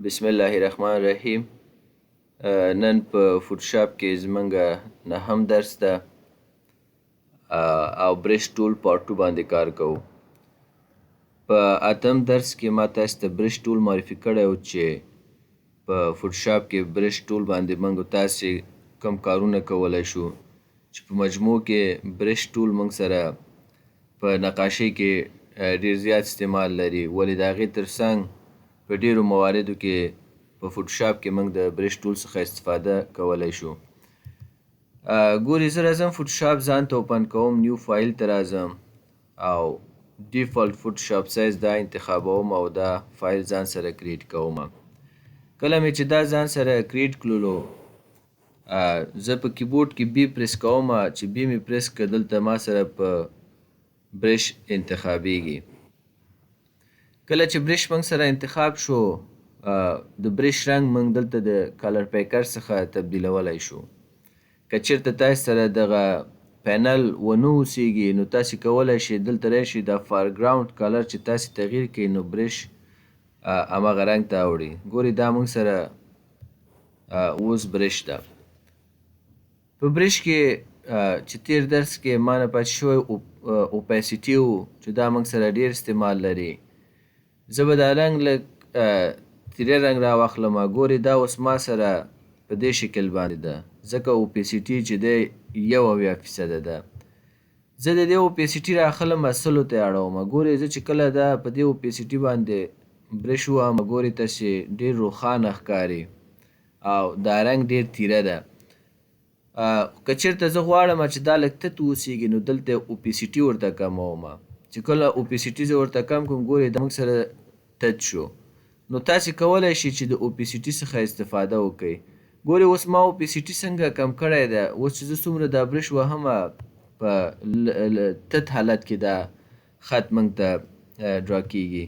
بسم الله الرحمن الرحیم. نن په فوټوشاپ کې زمونږ نهم درس ده او برش ټول پارت 2 باندې کار کوو. په اتم درس کې ما تاسو ته برش ټول معرفي کړی و چې په فوټوشاپ کې برش ټول باندې موږ تاسې کوم کارونه کولی شو چې په مجموع کې برش ټول موږ سره په نقاشۍ کې ډیر زیات استعمال لري، ولې د هغې ترڅنګ په ډیرو مواردو کې په فوټوشاپ کې موږ د برش ټول څخه استفاده کولی شو. ګورې زه راځم فوټوشاپ ځان ته اوپن کوم، نیو فایل ته راځم او ډیفالت فوټوشاپ سایز دا انتخابوم او دا فایل ځان سره کریټ کوم. کله مې چې دا ځان سره کریټ کړلو زه په کیبورډ کې بی پریس کوم، چې بی مې پریس کړ دلته ما سره په برش انتخابیږي. کله چې برش موږ سره انتخاب شو د برش رنګ موږ دلته د کلر پیکر څخه تبدیلولی شو. که چېرته تاسې سره دغه پینل ونه اوسیږي نو تاسې کولی شئ دلته راشئ دا فارګراوند کلر چې تاسې تغییر کړئ نو برش همغه رنګ ته اوړي. ګورئ دا موږ سره اوس برش ده. په برش کې چې تیر درس کې ما نه پاتې شوی اوپیسیټي و چې دا موږ سره ډیر استعمال لري. زه به دا رنګ لږ تیره رنګ راواخلم. ګورئ دا اوس ما سره په دې شکل باندې ده ځکه اوپیسیټي چې دی 80% ده. زه د دې اوپیسیټي راخلم 100 ته یې اړوم. ګورئ زه چې کله دا په دې اوپیسیټي باندې برش وهم ګورئ تاسې ډیر روښانه ښکاري او دا رنګ ډیر تیره ده. که چېرته زه غواړم چې دا لږ تت واوسیږي نو دلته اوپیسیټي ورته کموم. چې کله اوپیسیټي زه ورته کم کړم ګورئ دا موږ سره تت شو. نو تاسې کولی شئ چې د اوپیسیټي څخه استفاده وکړئ. ګورئ اوس ما اوپیسیټي څنګه کم کړی ده. اوس چې زه څومره دا برش وهم په تت حالت کې دا خط موږ ته ډرا کیږي.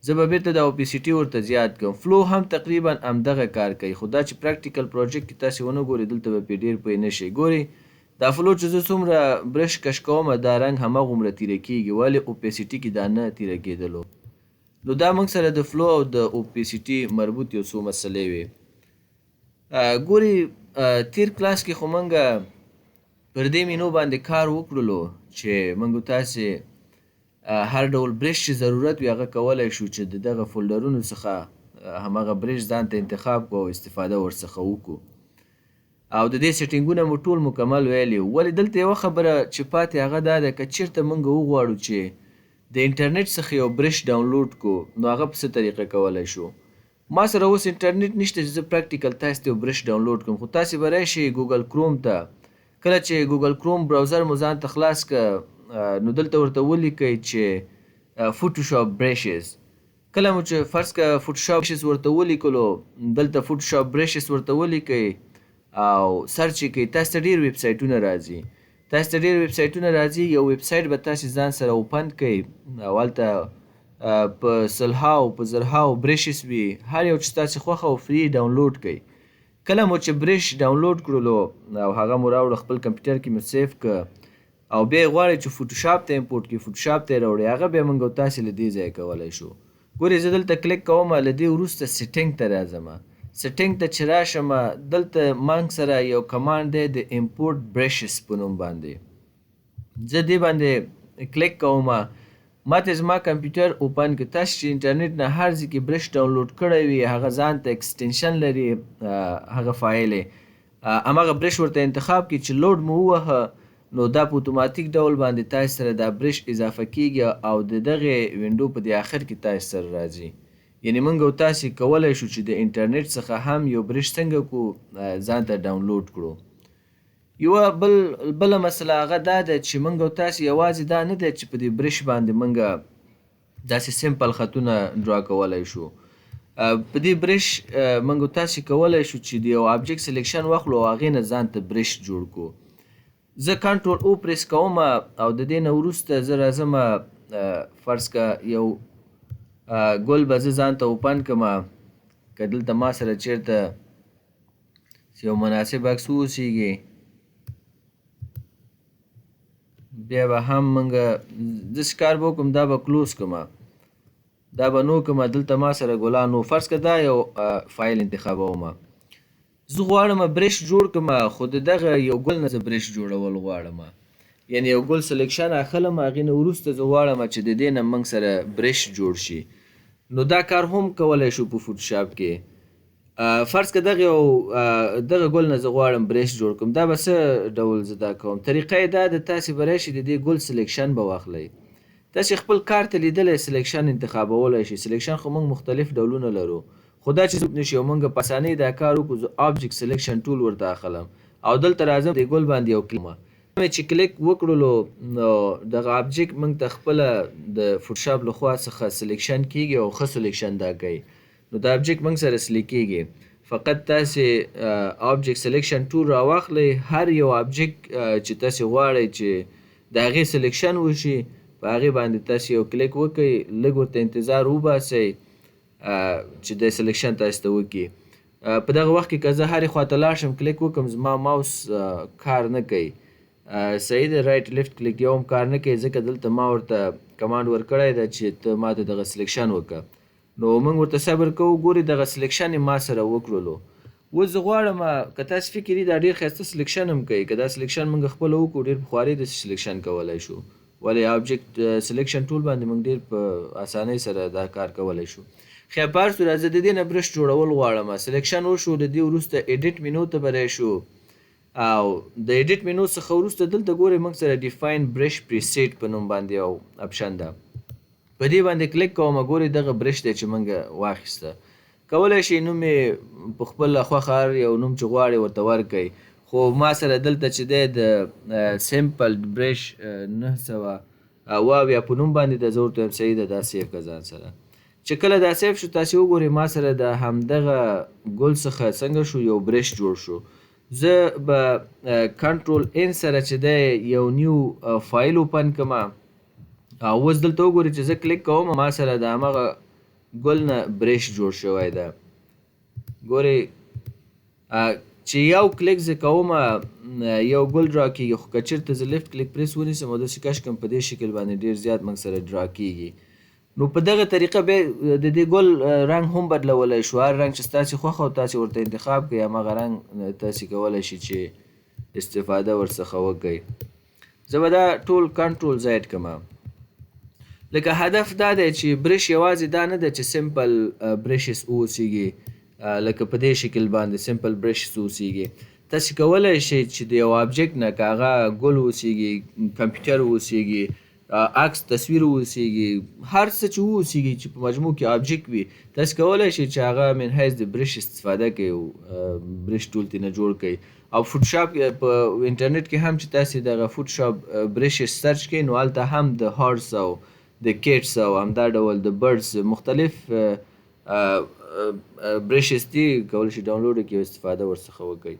زه به بیرته دا اوپیسیټي ورته زیات کړم. فلو هم تقریبا همدغه کار کوي، خو دا چې پریکټیکل پروجیکټ کې تاسې ونه ګورئ دلته به پرې ډیر پوه نه شئ. ګورئ دا فلو چې زه څومره برش کش کوم دا رنګ همغومره تیره کیږي، ولې اوپیسیټي کې دا نه تیره کیدلو. نو دا موږ سره د فلو او د اوپیسیټي مربوط یو څو مسلې وې. ګورئ تیر کلاس کې خو موږ پر دې مینو باندې کار وکړلو چې موږ تاسې هر ډول برش چې ضرورت وي هغه کولی شو چې د دغه فولډرونو څخه همغه برش ځان ته انتخاب کړو او استفاده ورڅخه وکړو او د دې سیټینګونه مو ټول مکمل ویلي. ولې دلته یوه خبره چې پاتې هغه دا ده که چېرته موږ وغواړو چې د انټرنیټ څخه یو برش ډاونلوډ کړو نو هغه په څه طریقه کولی شو. ما سره اوس انټرنیټ نشته چې زه پریکټیکل تاسې ته یو برش ډاونلوډ کړم، خو تاسې به راشئ ګوګل کروم ته. کله چې ګوګل کروم براوزر مو ځان ته خلاص کړه نو دلته ورته ولیکئ چې فوټوشاپ برشز. کله مو چې فرض کړه فوټوشاپ برشز ورته ولیکلو دلته فوټوشاپ برشز ورته ولیکئ او سرچ یې کړئ. تاسې ته ډیر ویب سایټونه راځي، یو ویب سایټ به تاسې ځان سره اوپن کړئ او هلته په سلهاو په زرهاو برشز وي، هر یو چې تاسې خوښه او فری ډاونلوډ کړئ. کله مو چې برش ډاونلوډ کړلو او هغه مو راوړه خپل کمپیوټر کې مو سیف کړه او بیا یې غواړئ چې فوټوشاپ ته امپورټ کړئ، فوټوشاپ ته یې راوړئ، هغه بیا موږ او تاسې له دې ځایه کولی شو. ګورئ زه دلته کلیک کوم، له دې وروسته سیټینګ ته راځم. سیټینګ ته چې راشم دلته موږ سره یو کمانډ دی د امپورټ برشز په نوم باندې. زه دې باندې کلیک کوم، ماته زما کمپیوټر اوپن کړ. تاسې چې انټرنیټ نه هر ځای کې برش ډاونلوډ کړی وي هغه ځان ته ایکسټینشن لري، هغه فایل یې همغه برش ورته انتخاب کړئ چې لوډ مو ووهه نو دا په اتوماتیک ډول باندې تاسې سره دا برش اضافه کیږي او د دغې وینډو په دې آخر کې تاسې سره راځي. یعنې موږ او تاسې کولی شو چې د انټرنیټ څخه هم یو برش څنګه کړو ځان ته ډاونلوډ کړو. یوه بله مسله هغه دا ده چې موږ او تاسې یوازې دا نه ده چې په دې برش باندې موږ داسې سمپل خطونه ډرا کولی شو. په دې برش موږ او تاسې کولی شو چې د یو آبجیکټ سلیکشن واخلو او هغې نه ځان ته برش جوړ کړو. زه کنټرول او پریس کوم او د دې نه وروسته زه راځم فرض که یو ګل به زه ځان ته اوپن کړم. که دلته ما سره چېرته یو مناسب عکس واوسیږي بیا به هم موږ داسې کار به وکړم دا به کلوز کړم. دا به نو کومه دلته ما سره ګلان نو فرض که دا یو فایل انتخابومه زه غواړم برش جوړ کړم خو د دغه یو ګل نه زه برش جوړول غواړم یعنی یو ګل سلیکشن اخلم هغې نه وروسته زه غواړم چې د دې نه موږ سره برش جوړ شي نو دا کار هم کولی شو په فوټوشاپ کې فرض که دغه ګل نه زه غواړم برش جوړ کړم دا به څه ډول زه دا کوم طریقه یې دا ده تاسې به راشئ د دې ګل سلیکشن به واخلئ تاسې خپل کار ته لیدلی سلیکشن انتخابولی شئ سلیکشن خو موږ مختلف ډولونه لرو خو دا چې څوک نشي او موږ په اسانۍ دا کار وکړو زه آبجیکټ سلیکشن ټول ورته اخلم او دلته راځم د ګل باندې یو کلیک مې چې کلیک وکړلو نو دغه آبجیکټ موږ ته خپله د فوټوشاپ لخوا څخه سلیکشن کیږي او ښه سلیکشن دا کوي نو دا آبجیکټ موږ سره سلیک کیږي فقط تاسې آبجیکټ سلیکشن ټول راواخلئ هر یو آبجیکټ چې تاسې غواړئ چې د هغې سلیکشن وشي په هغې باندې تاسې یو کلیک وکئ لږ ورته انتظار وباسئ چې د سلیکشن تاسې ته وکړي په دغه وخت کې که زه هرې خواته لاړ شم کلیک وکړم زما ماوس کار نه کوي صحیح دی رایټ لیفټ کلیک یو هم کار نه کوي ځکه دلته ما ورته کمانډ ورکړی ده چې ته ما ته دغه سلیکشن وکړه نو موږ ورته صبر کوو ګورې دغه سلیکشن یې ما سره وکړلو اوس زه غواړم که تاسې فکر دا ډېر ښایسته سلیکشن هم کوي که دا سلیکشن موږ خپله وکړو ډېر پخواري داسې سلیکشن کولی شو ولې آبجیکټ سلیکشن ټول باندې موږ ډېر په اسانۍ سره دا کار کولی شو خیر په هر صورت زه د دې نه برش جوړول غواړم سلیکشن وشو د دې وروسته ایډیټ مینو ته به راشو او د ایډیټ مینو څخه وروسته دلته ګورئ موږ سره ډیفاین برش پریسیټ په نوم باندې یو اپشن ده په دې باندې کلیک کوم ګورئ دغه برش دی چې موږ واخیسته کولی شئ نوم یې په خپله خوښه هر یو نوم چې غواړئ ورته ورکئ خو ما سره دلته چې دی د سیمپل برش 900 اویا په نوم باندې ده زه ورته وایم صحیح ده دا سیف کړه ځان سره چې کله دا سیف شو تاسې وګورئ ما سره د همدغه ګل څخه څنګه شو یو برش جوړ شو زه به کنټرول ان سره چې دی یو نیو فایل اوپن کړم او اوس دلته وګورئ چې زه کلیک کوم ما سره د همغه ګل نه برش جوړ شوی ده ګورئ چې یو کلیک زه کوم یو ګل ډرا کېږي خو که چېرته زه لیفټ کلیک پریس ونیسم او داسې کش کړم په دې شکل باندې ډېر زیات موږ سره ډرا کېږي نو په دغه طریقه بیا د دې ګل رنګ هم بدلولی شو هر رنګ چې ستاسې خوښه او تاسې ورته انتخاب کړئ همغه رنګ تاسې کولی شئ چې استفاده ورڅخه وکړئ زه به دا ټول کنټرول زاید کړم لکه هدف دا دی چې برش یوازې دا نه ده چې سمپل برشز اوسیږي لکه په دې شکل باندې سمپل برشز اوسیږي تاسې کولی شئ چې د یو آبجیکټ نه که هغه ګل اوسیږي کمپیوټر اوسیږي عکس تصویر اوسیږي هر څه چې اوسیږي چې په مجموع کې آبجیکټ وي تاسې کولی شئ چې هغه من حیث د برش استفاده کوي او برش ټول ترېنه جوړ کوي او فوټوشاپ په انټرنیټ کې هم چې تاسې دغه فوټوشاپ برشز سرچ کوئ نو هلته هم د هارټس او د کیټس او همدا ډول د برډز مختلف برشز دي کولی شئ ډاونلوډ کړئ او استفاده ورڅخه وکړئ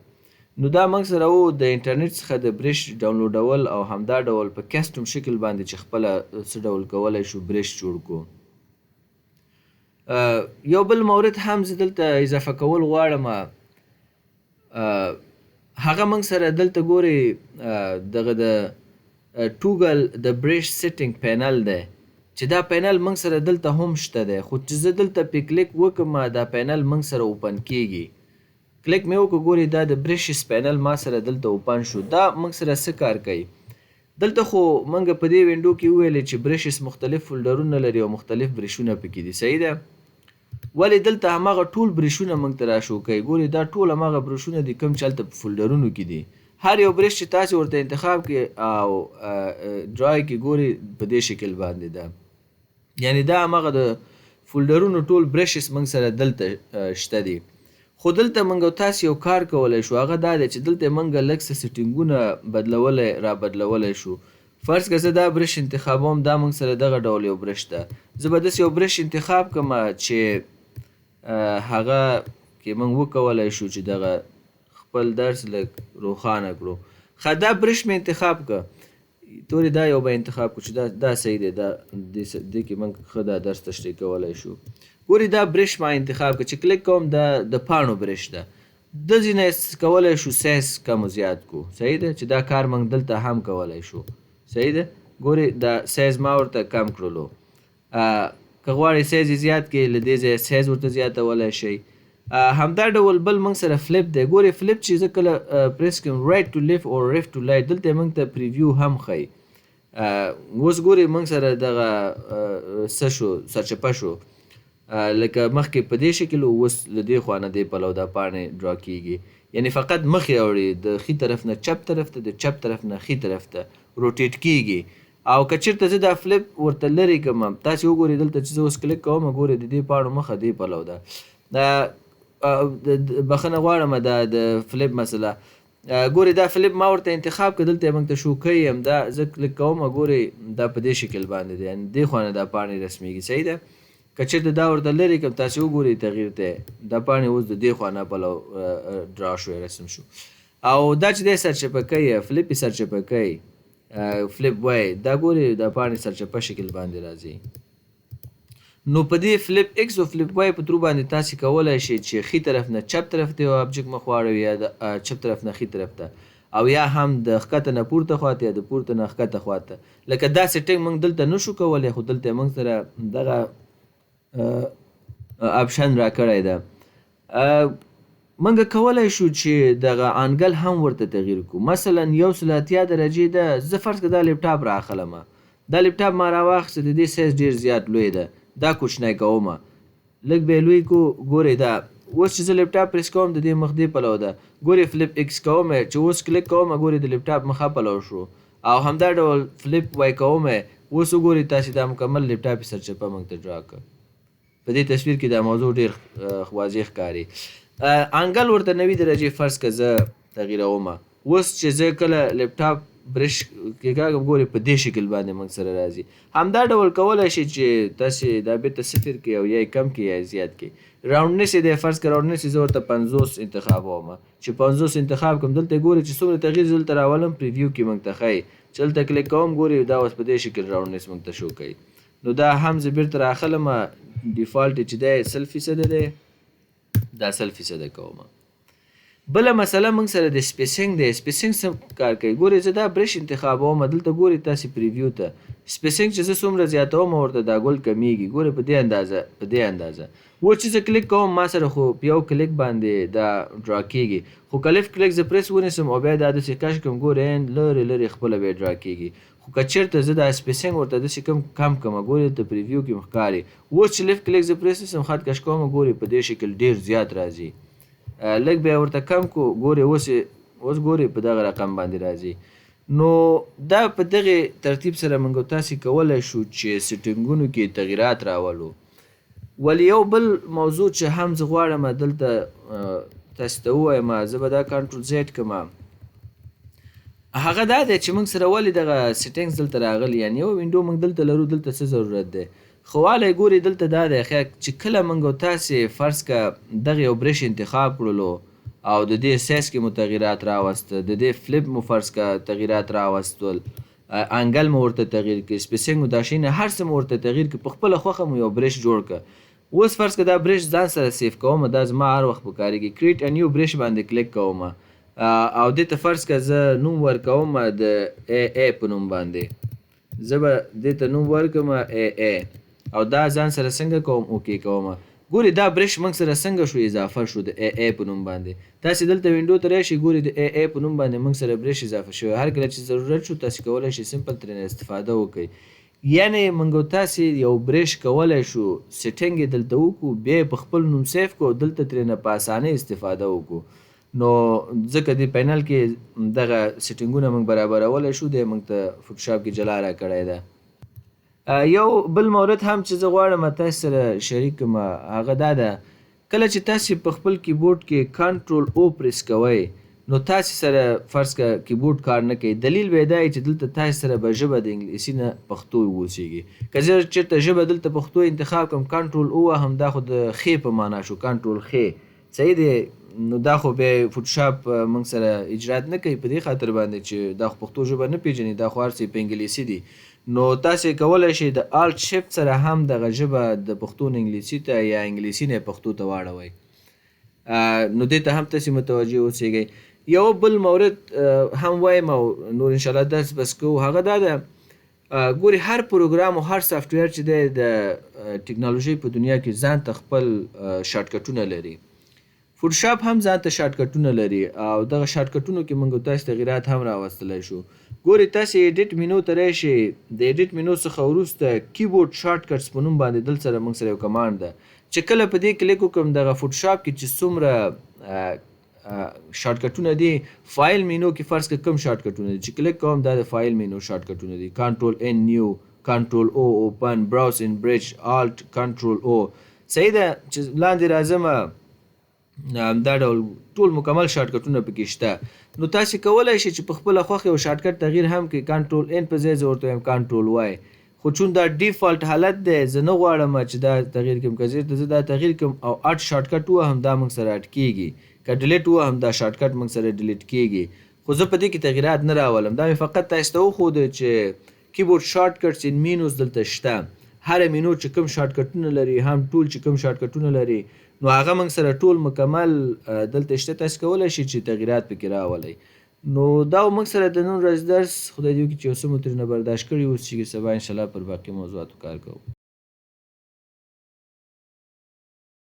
نو دا موږ سره و د انټرنیټ څخه د برش ډاونلوډول او همدا ډول په کسټم شکل باندې چې خپله څه ډول کولی شو برش جوړ کړو یو بل مورد هم زه دلته اضافه کول غواړم هغه موږ سره دلته ګورئ دغه د ټوګل د برش سیټینګ پینل دی چې دا پینل موږ سره دلته هم شته دی خو چې زه دلته پې کلیک وکړم دا پینل موږ سره اوپن کیږي کلیک مې وکړو ګورئ دا د برشز پینل ما سره دلته اوپن شو دا موږ سره څه کار کوي دلته خو موږ په دې وینډو کې وویلې چې برشز مختلف فولډرونه لري او مختلف برشونه پکې دي صحیح ده ولې دلته همغه ټول برشونه موږ ته راشو کوي ګورئ دا ټول همغه برشونه دي کوم چې هلته په فولډرونو کې دي هر یو برش چې تاسې ورته انتخاب کړئ او ډرای کې ګورئ په دې شکل باندې ده یعنی دا همغه د فولډرونو ټول برشز موږ سره دلته شته دي خو دلته موږ تاسې یو کار کولی شو هغه دا دی چې دلته موږ لږ څه سیټینګونه را بدلولی شو فرض که زه دا برش انتخابوم دا موږ سره دغه ډول یو برش ده زه به داسې یو برش انتخاب کړم چې هغه کې موږ وکولی شو چې دغه خپل درس لږ روښانه کړو ښه دا برش مې انتخاب کړه تورې دا یو به انتخاب کړو چې دا صحیح دی دا دې کې موږ ښه دا درس تشریح کولی شو ګورئ دا برش ما انتخاب کړه چې کلیک کوم دا د پاڼو برش ده د ځینې کولی شو سایز کم و زیات کړو صحیح ده چې دا کار موږ دلته هم کولی شو صحیح ده ګورئ دا سایز ما ورته کم کړلو که غواړئ سایز یې زیات کړئ له دې ځایه سایز ورته زیاتولی شئ. همدا ډول بل موږ سره فلپ دی. ګورئ فلپ چې زه کله پریس کوم رایټ ټو لیفت او لیفت ټو رایټ دلته یې موږ ته پریویو هم ښیي. اوس ګورئ موږ سره دغه څه شو سرچپه شو لکه مخکې په دې شکل اوس له دې خوا نه دې پلو دا پاڼې ډرا کیږي. یعنې فقط مخې اوړي د ښي طرف نه چپ طرف ته د چپ طرف نه ښي طرف ته روټیټ کیږي. او که چېرته زه دا فلپ ورته لرې کړم تاسې وګورئ دلته چې زه اوس کلیک کوم ګورئ د دې پاڼو مخه دې پلو ده. بخښنه غواړم دا د فلپ مسله. ګورئ دا فلپ ما ورته انتخاب کړه دلته یې موږ ته شو کوي همدا زه کلیک کوم ګورئ دا په دې شکل باندې دی یعنې دې خوا نه دا پاڼې رسمیږي. صحیح ده. که چېرته دا ورته لرې کړم تاسې وګورئ تغییر ته دا پاڼې اوس د دې خوا نه پلو ډرا شوی رسم شو. او دا چې دی سرچپه کوي فلپ یې سرچپه کوي فلپ وایي دا ګورئ دا پاڼې سرچپه شکل باندې راځي. نو په دې فلپ ایکس او فلپ وای په ترو باندې تاسې کولی شئ چې ښي طرف نه چپ طرف ته یو ابجکټ مخ واړوئ یا د چپ طرف نه ښي طرف ته او یا هم د ښکته نه پورته خواته یا د پورته نه ښکته خواته. لکه دا سیټینګ موږ دلته نشو کولی خو دلته موږ سره دغه اپشن را کړی ده. موږ کولی شو چې دغه انګل هم ورته تغییر کړو. مثلا 180 درجې ده. زه فرض کړه دا لیپټاپ رااخلم. دا لیپټاپ ما راواخیسته د دې سایز ډېر زیات لوی ده. دا کوچنی کومه لږ به یې لوی کړو. ګورئ دا اوس چې زه لیپټاپ پریس کوم د دې مخ دې پلو ده. ګورئ فلپ ایکس کوم چې اوس کلیک کوم ګورئ د لیپټاپ مخه پلو شو. او همدا ډول فلپ وای کوم اوس وګورئ تاسې دا مکمل لیپټاپ یې سرچپه موږ ته ډرا کړ. په دې تصویر کې دا موضوع ډېر واضح ښکاري. انګل ورته 90 درجې فرض که زه تغییروم. اوس چې زه کله لیپټاپ برش کېکاږم ګورئ په دې شکل باندې موږ سره راځي. همدا ډول کولی شئ چې تاسې دا بېرته صفر کړئ او یا یې کم کړئ یا یې زیات کړئ. راونډنس یې دی فرض کړه راونډنس یې زه ورته 50 انتخابوم چې 50 انتخاب کړم دلته ګورئ چې څومره تغییر زه دلته راولم پریویو کې موږ ته ښیي چې دلته کلیک کوم ګورئ دا اوس په دې شکل راونډنس موږ ته شو کوي. نو دا هم زه بیرته راخلم ډیفالټ چې دی 100% دی دا 100% کوم. بله مسله موږ سره د سپیسینګ دی. سپیسینګ څه کار کوي ګورئ زه دا برش انتخابوم دلته ګورئ تاسې پریویو ته سپیسینګ چې زه څومره زیاتوم ورته دا ګل کمیږي. ګورئ په دې اندازه اوس چې زه کلیک کوم ما سره خو په یو کلیک باندې دا ډرا کیږي خو که لیفټ کلیک زه پریس ونیسم او بیا دا داسې کش کړم ګورئ لرې لرې خپله بیا ډرا کیږي. خو که چېرته زه دا سپیسینګ ورته داسې کم کړم ګورئ د پریویو کې مې ښکاري. اوس چې لیفټ کلیک زه پریس نیسم خط کش کوم ګورئ په دې شکل ډېر زیات راځي. لږ بیا ورته کم کړو ګورئ اوس ګورئ په دغه رقم باندې راځي. نو دا په دغې ترتیب سره موږ تاسې کولی شو چې سیټینګونو کې تغییرات راولو. ولی یو بل موضوع چې هم زه غواړم دلته تاسې ته ووایم زه به دا کنټرول زیډ کړم هغه دا دی چې موږ سره ولې دغه سیټینګز دلته راغلي یعنې یو وینډو موږ دلته لرو دلته څه ضرورت دی. خو والی ګورئ دلته دا دی چې کله موږ تاسې فرض که دغه یو برش انتخاب کړلو او د دې سایز کې مو تغییرات راوسته د دې فلپ مو فرض که تغییرات راوستل انګل مو ورته تغییر کړي سپیسینګ مو دا شیونه هر څه مو ورته تغییر کړي په خپله خوښه مو یو برش جوړ کړه. اوس فرض که دا برش ځان سره سیف کوم دا زما هر وخت پکارېږي کریټ ا نیو برش باندې کلیک کوم او دې ته فرض که زه نوم ورکوم د ای په نوم باندې زه به دې ته نوم ورکړم ای او دا ځان سره څنګه کوم اوکې کوم. ګورئ دا برش موږ سره څنګه شو اضافه شو د ای په نوم باندې. تاسې دلته وینډو ته راشئ ګورئ د ای په نوم باندې موږ سره برش اضافه شوی. هر کله چې ضرورت شو تاسې کولی شئ سمپل ترېنه استفاده وکړئ. یعنې موږ تاسې یو برش کولی شو سیټینګ یې دلته وکړو بیا یې په خپل نوم سیف کړو دلته ترېنه په اسانۍ استفاده وکړو. نو ځکه دې پینل کې دغه سیټینګونه موږ برابرولی شو دی موږ ته فوټوشاپ کې جلا را کړی ده. یو بل مورد هم چې زه غواړم تاسې سره شریک کړم هغه دا ده کله چې تاسې په خپل کیبورډ کې کنټرول او پریس کوئ نو تاسې سره فرض که کیبورډ کار نه کوي. دلیل به یې دا چې دلته تاسې سره به ژبه د انګلیسي نه پښتو واوسیږي. که زه چېرته ژبه دلته پښتو انتخاب کړم کنټرول او وهم دا خو د ښې په معنا شو کنټرول ښې صحیح دی. نو دا خو بیا فوټوشاپ موږ سره اجرات نه کوي په دې خاطر باندې چې دا خو پښتو ژبه نه پېژني دا خو هر څه په انګلیسي دي. نو تاسې کولی شئ د آلټ شفټ سره هم دغه ژبه د پښتو نه انګلیسي ته یا انګلیسي نه پښتو ته واړوئ. نو دې ته هم تاسې متوجه اوسیږئ. یو بل مورد هم وایم او نور انشاءالله درس بس کوو هغه دا ده ګوري هر پروګرام او هر سافټویر چې دی د ټکنالوژۍ په دنیا کې ځان ته خپل شارټکټونه لري. فوټوشاپ هم ځان ته شارټکټونه لري او دغه شارټکټونو کې موږ تاسو تغیرات هم راوستلی شو. ګوري تاسې ایډیټ مینو ته راشئ، د ایډیټ مینو څخه وروسته کیبورډ شارټکټس په نوم باندې دلته سره موږ سره یو کمانډ ده چې کله په دې کلیک وکړم دغه فوټوشاپ کې چې څومره شارټکټونه دي، فایل مینو کې فرض کړه کوم شارټکټونه دي چې کلیک کوم دا د فایل مینو شارټکټونه دي. کنټرول ان نیو، کنټرول او اوپن، براوز ان برج، الټ کنټرول او. صحیح ده چې لاندې راځم دا ډول ټول مکمل شارټکټونه پکې شته. نو تاسې کولی شئ چې په خپله خوښه یو شارټکټ تغییر هم کړئ. کنټرول ان په ځای زه ورته وایم کنټرول وای، خو چون دا ډیفالت حالت دی زه نه غواړم چې دا تغییر کړم. که چېرته زه دا تغییر کړم او اټ شارټکټ ووهم دا موږ سره اټ کېږي، که ډیلیټ ووهم دا شارټکټ موږ سره ډیلیټ کېږي. خو زه په دې کې تغییرات نه راولم، دا مې فقط تاسو ته وښوده چې کیبورډ شارټکټس ان مینوز دلته شته. هره مینو چې کوم شارټکټونه لري، هم ټول چې کوم شارټکټونه لري، نو هغه موږ سره ټول مکمل دلته شته. تاسو کولی شئ چې تغییرات پکې راولئ. نو دا موږ سره د نن ورځ درس. خدای دې وکړي چې یو څه مو ترېنه برداشت کړي اوس چې سبا انشاءالله پر باقي موضوعاتو کار کوو.